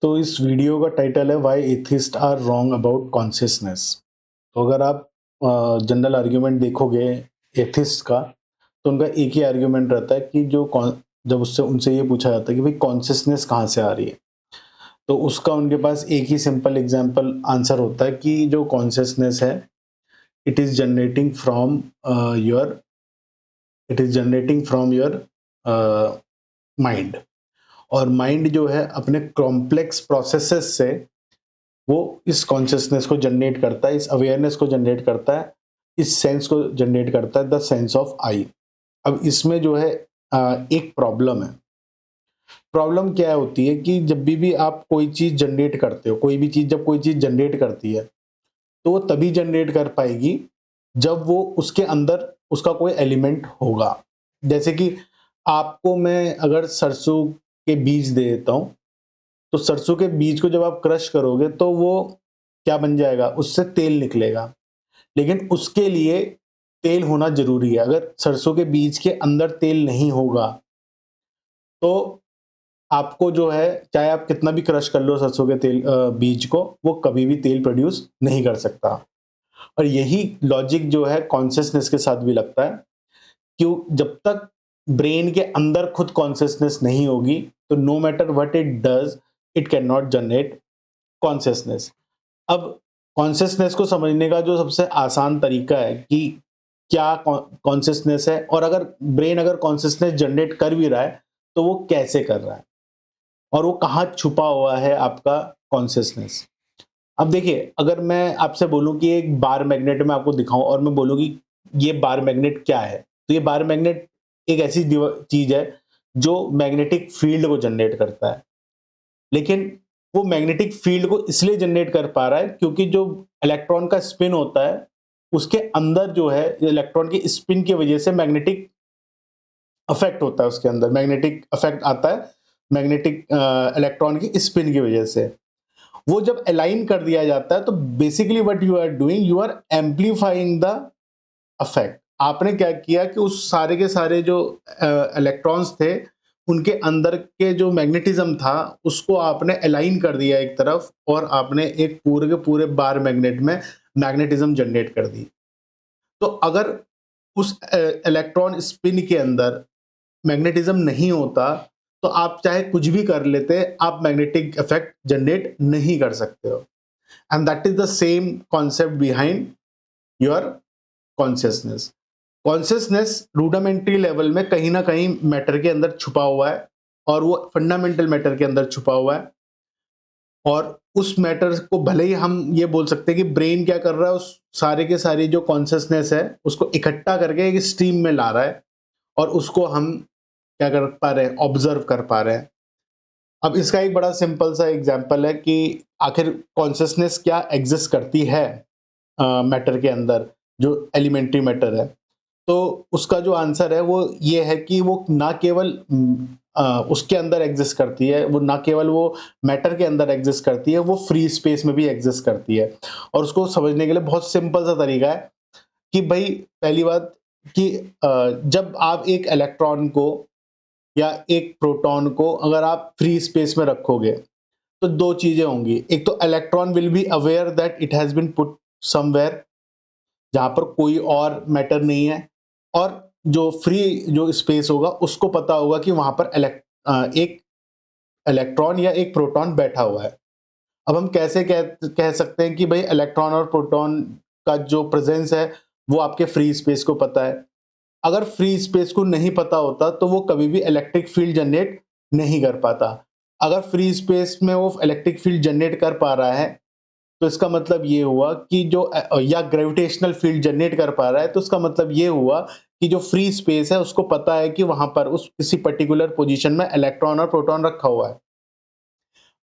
तो इस वीडियो का टाइटल है why atheist are wrong about consciousness. तो अगर आप जनरल आर्ग्यूमेंट देखोगे एथिस्ट का, तो उनका एक ही आर्ग्यूमेंट रहता है कि जब उससे उनसे ये पूछा जाता है कि भाई कॉन्शियसनेस कहाँ से आ रही है, तो उसका उनके पास एक ही सिंपल एग्जांपल आंसर होता है कि जो कॉन्शियसनेस है, it is generating from your it is generating from your mind. और माइंड जो है अपने कॉम्प्लेक्स प्रोसेसेस से वो इस कॉन्शियसनेस को जनरेट करता है, इस अवेयरनेस को जनरेट करता है, इस सेंस को जनरेट करता है, द सेंस ऑफ आई। अब इसमें जो है एक प्रॉब्लम है। प्रॉब्लम क्या होती है कि जब भी आप कोई चीज जनरेट करते हो, कोई भी चीज जब कोई चीज जनरेट करती है, तो वो तभी जनरेट कर पाएगी जब वो उसके अंदर उसका कोई एलिमेंट होगा। जैसे कि आपको मैं अगर सरसों के बीज दे देता हूं, तो सरसों के बीज को जब आप क्रश करोगे तो वो क्या बन जाएगा, उससे तेल निकलेगा। लेकिन उसके लिए तेल होना जरूरी है। अगर सरसों के बीज के अंदर तेल नहीं होगा, तो आपको जो है, चाहे आप कितना भी क्रश कर लो सरसों के बीज को, वो कभी भी तेल प्रोड्यूस नहीं कर सकता। और यही लॉजिक जो है कॉन्शियसनेस के साथ भी लगता है। क्यों? जब तक ब्रेन के अंदर खुद कॉन्शियसनेस नहीं होगी, तो no matter what it does, it can not generate consciousness. अब कॉन्शियसनेस को समझने का जो सबसे आसान तरीका है कि क्या कॉन्शियसनेस है, और अगर ब्रेन अगर कॉन्शियसनेस जनरेट कर भी रहा है, तो वो कैसे कर रहा है, और वो कहाँ छुपा हुआ है आपका कॉन्शियसनेस। अब देखिए, अगर मैं आपसे बोलूं कि एक बार मैग्नेट में आपको दिखाऊं और मैं बोलूं कि ये बार मैग्नेट क्या है, तो ये बार मैग्नेट एक ऐसी चीज है जो मैग्नेटिक फील्ड को जनरेट करता है। लेकिन वो मैग्नेटिक फील्ड को इसलिए जनरेट कर पा रहा है क्योंकि जो इलेक्ट्रॉन का स्पिन होता है, उसके अंदर जो है इलेक्ट्रॉन की स्पिन की वजह से मैग्नेटिक अफेक्ट होता है, उसके अंदर मैग्नेटिक अफेक्ट आता है, मैग्नेटिक इलेक्ट्रॉन की स्पिन की वजह से। वो जब अलाइन कर दिया जाता है, तो basically what you are doing, you are amplifying the affect. आपने क्या किया कि उस सारे के सारे जो इलेक्ट्रॉन्स थे, उनके अंदर के जो मैग्नेटिज्म था, उसको आपने अलाइन कर दिया एक तरफ, और आपने एक पूरे के पूरे बार मैग्नेट में मैग्नेटिज्म जनरेट कर दी। तो अगर उस इलेक्ट्रॉन स्पिन के अंदर मैग्नेटिज्म नहीं होता, तो आप चाहे कुछ भी कर लेते, आप मैग्नेटिक इफेक्ट जनरेट नहीं कर सकते हो। And that is the same concept behind your consciousness. Consciousness rudimentary level में कहीं ना कहीं मैटर के अंदर छुपा हुआ है, और वो फंडामेंटल मैटर के अंदर छुपा हुआ है। और उस मैटर को भले ही हम ये बोल सकते हैं कि ब्रेन क्या कर रहा है, उस सारे के सारी जो कॉन्शियसनेस है उसको इकट्ठा करके एक स्ट्रीम में ला रहा है, और उसको हम क्या कर पा रहे हैं, ऑब्जर्व कर पा रहे हैं। अब इसका एक बड़ा सिंपल सा एग्जांपल है कि आखिर कॉन्शियसनेस क्या एग्जिस्ट करती है मैटर के अंदर, जो एलिमेंट्री मैटर है। तो उसका जो आंसर है वो ये है कि वो ना केवल उसके अंदर एग्जिस्ट करती है, वो ना केवल वो मैटर के अंदर एग्जिस्ट करती है, वो फ्री स्पेस में भी एग्जिस्ट करती है। और उसको समझने के लिए बहुत सिंपल सा तरीका है कि भाई, पहली बात कि जब आप एक इलेक्ट्रॉन को या एक प्रोटॉन को अगर आप फ्री स्पेस में रखोगे, तो दो चीजें होंगी। एक तो electron will be aware that it has been put somewhere, जहां पर कोई और मैटर नहीं है, और जो फ्री जो स्पेस होगा उसको पता होगा कि वहां पर एक इलेक्ट्रॉन या एक प्रोटॉन बैठा हुआ है। अब हम कैसे कह सकते हैं कि भाई इलेक्ट्रॉन और प्रोटॉन का जो प्रेजेंस है वो आपके फ्री स्पेस को पता है। अगर फ्री स्पेस को नहीं पता होता, तो वो कभी भी इलेक्ट्रिक फील्ड जनरेट नहीं कर पाता। अगर फ्री स्पेस में वो इलेक्ट्रिक फील्ड जनरेट कर पा रहा है, तो इसका मतलब ये हुआ कि या ग्रेविटेशनल फील्ड जनरेट कर पा रहा है, तो इसका मतलब ये हुआ कि जो फ्री स्पेस है उसको पता है कि वहां पर उस किसी पर्टिकुलर पोजीशन में इलेक्ट्रॉन और प्रोटॉन रखा हुआ है।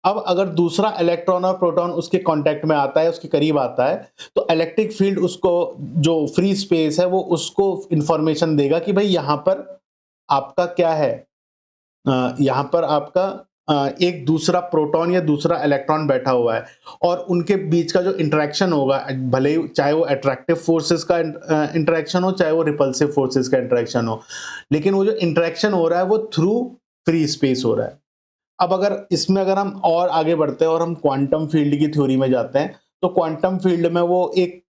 अब अगर दूसरा इलेक्ट्रॉन और प्रोटॉन उसके कांटेक्ट में आता है, उसके करीब आता है, तो इलेक्ट्रिक फील्ड उसको, जो फ्री स्पेस है, वो उसको इंफॉर्मेशन देगा कि भाई यहाँ पर आपका क्या है, यहाँ पर आपका एक दूसरा प्रोटॉन या दूसरा इलेक्ट्रॉन बैठा हुआ है। और उनके बीच का जो इंटरेक्शन होगा, भले ही चाहे वो अट्रैक्टिव फोर्सेस का इंटरेक्शन हो, चाहे वो रिपल्सिव फोर्सेस का इंटरेक्शन हो, लेकिन वो जो इंटरेक्शन हो रहा है वो थ्रू फ्री स्पेस हो रहा है। अब अगर इसमें अगर हम और आगे बढ़ते हैं और हम क्वांटम फील्ड की थ्योरी में जाते हैं, तो क्वांटम फील्ड में वो एक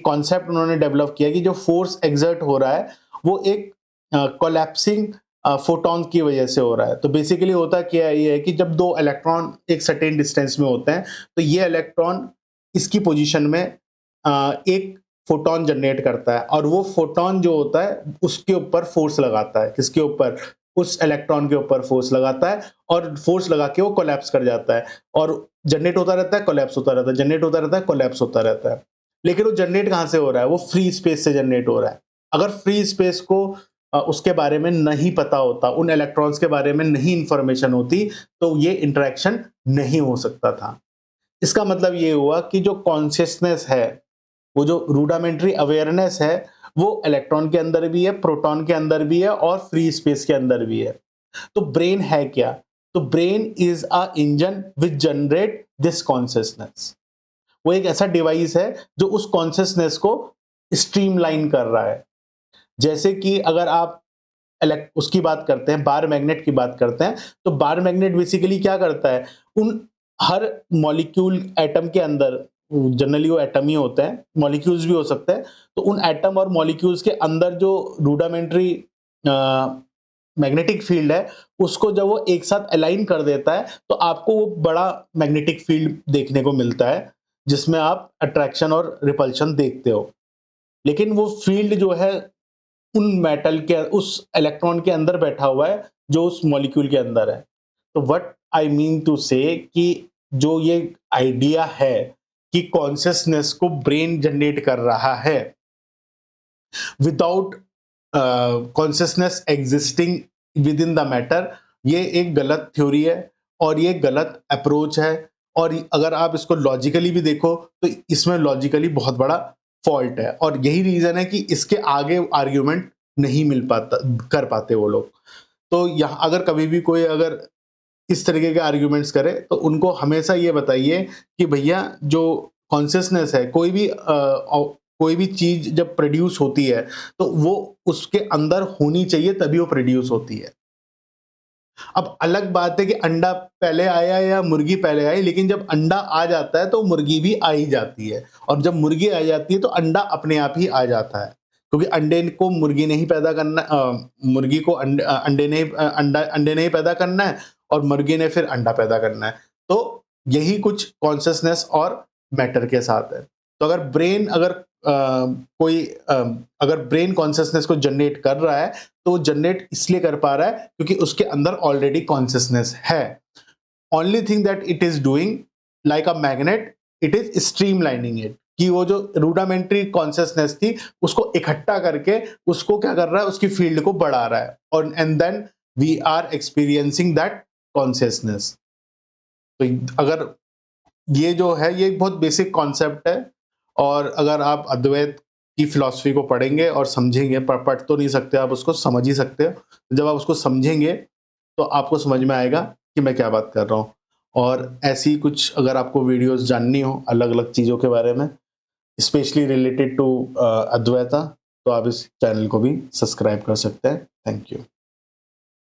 कॉन्सेप्ट उन्होंने डेवलप किया कि जो फोर्स एक्सर्ट हो रहा है, वो एक कोलैप्सिंग फोटॉन की वजह से हो रहा है। तो बेसिकली होता क्या है, ये है कि जब 2 इलेक्ट्रॉन एक सर्टेन डिस्टेंस में होते हैं, तो ये इलेक्ट्रॉन इसकी पोजीशन में एक फोटॉन जनरेट करता है और वो फोटॉन जो होता है, उसके ऊपर फोर्स लगाता है। किसके ऊपर? उस इलेक्ट्रॉन के ऊपर फोर्स लगाता है और फोर्स लगा के वो कोलैप्स कर जाता है और जनरेट होता रहता है, कोलैप्स होता रहता है, जनरेट होता रहता है, कोलैप्स होता रहता है। लेकिन वो जनरेट कहाँ से हो रहा है? वो फ्री स्पेस से जनरेट हो रहा है। अगर फ्री स्पेस को उसके बारे में नहीं पता होता, उन इलेक्ट्रॉन्स के बारे में नहीं इंफॉर्मेशन होती, तो ये इंटरैक्शन नहीं हो सकता था। इसका मतलब ये हुआ कि जो कॉन्शियसनेस है, वो जो रूडामेंट्री अवेयरनेस है, वो इलेक्ट्रॉन के अंदर भी है, प्रोटॉन के अंदर भी है और फ्री स्पेस के अंदर भी है। तो ब्रेन है क्या? तो brain is a engine which generate this consciousness. वो एक ऐसा डिवाइस है जो उस कॉन्शियसनेस को स्ट्रीमलाइन कर रहा है। जैसे कि अगर आप उसकी बात करते हैं, बार मैग्नेट की बात करते हैं, तो बार मैग्नेट बेसिकली क्या करता है? उन हर मॉलिक्यूल एटम के अंदर, जनरली वो एटम ही होते हैं, मॉलिक्यूल्स भी हो सकते हैं, तो उन एटम और मॉलिक्यूल्स के अंदर जो रूडामेंट्री मैग्नेटिक फील्ड है, उसको जब वो एक साथ अलाइन कर देता है, तो आपको वो बड़ा मैग्नेटिक फील्ड देखने को मिलता है, जिसमें आप अट्रैक्शन और रिपल्शन देखते हो। लेकिन वो फील्ड जो है, उन मेटल के उस इलेक्ट्रॉन के अंदर बैठा हुआ है, जो उस मॉलिक्यूल के अंदर है। तो व्हाट आई मीन टू से कि जो ये आइडिया है कि कॉन्शियसनेस को ब्रेन जनरेट कर रहा है without consciousness existing with in the matter, ये एक गलत थ्योरी है और ये गलत अप्रोच है। और अगर आप इसको लॉजिकली भी देखो, तो इसमें लॉजिकली बहुत बड़ा फॉल्ट है और यही रीजन है कि इसके आगे आर्ग्यूमेंट नहीं मिल पाता, कर पाते वो लोग। तो यहाँ अगर कभी भी कोई अगर इस तरीके के आर्ग्यूमेंट्स करे, तो उनको हमेशा ये बताइए कि भैया, जो कॉन्शियसनेस है, कोई भी चीज जब प्रोड्यूस होती है, तो वो उसके अंदर होनी चाहिए, तभी वो प्रोड्यूस होती है। अब अलग बात है कि अंडा पहले आया या मुर्गी पहले आई, लेकिन जब अंडा आ जाता है तो मुर्गी भी आ ही जाती है और जब मुर्गी आ जाती है तो अंडा अपने आप ही आ जाता है, क्योंकि अंडे को मुर्गी ने ही पैदा करना, मुर्गी को अंडे ने ही पैदा करना है और मुर्गी ने फिर अंडा पैदा करना है। तो यही कुछ कॉन्शियसनेस और मैटर के साथ है। तो अगर ब्रेन अगर ब्रेन कॉन्शियसनेस को जनरेट कर रहा है, तो वो जनरेट इसलिए कर पा रहा है क्योंकि उसके अंदर ऑलरेडी कॉन्शियसनेस है। Only thing that it is doing, like a magnet, it is streamlining it, कि वो जो रूडामेंट्री कॉन्शियसनेस थी, उसको इकट्ठा करके उसको क्या कर रहा है, उसकी फील्ड को बढ़ा रहा है और and then we are experiencing that consciousness. तो अगर ये जो है, ये एक बहुत बेसिक कॉन्सेप्ट है और अगर आप अद्वैत की फिलॉसफी को पढ़ेंगे और समझेंगे, पढ़ तो नहीं सकते आप, उसको समझ ही सकते हो। जब आप उसको समझेंगे, तो आपको समझ में आएगा कि मैं क्या बात कर रहा हूँ। और ऐसी कुछ अगर आपको वीडियोस जाननी हो अलग-अलग चीज़ों के बारे में, स्पेशली रिलेटेड टू अद्वैता, तो आप इस चैनल को भी सब्सक्राइब कर सकते हैं। Thank you.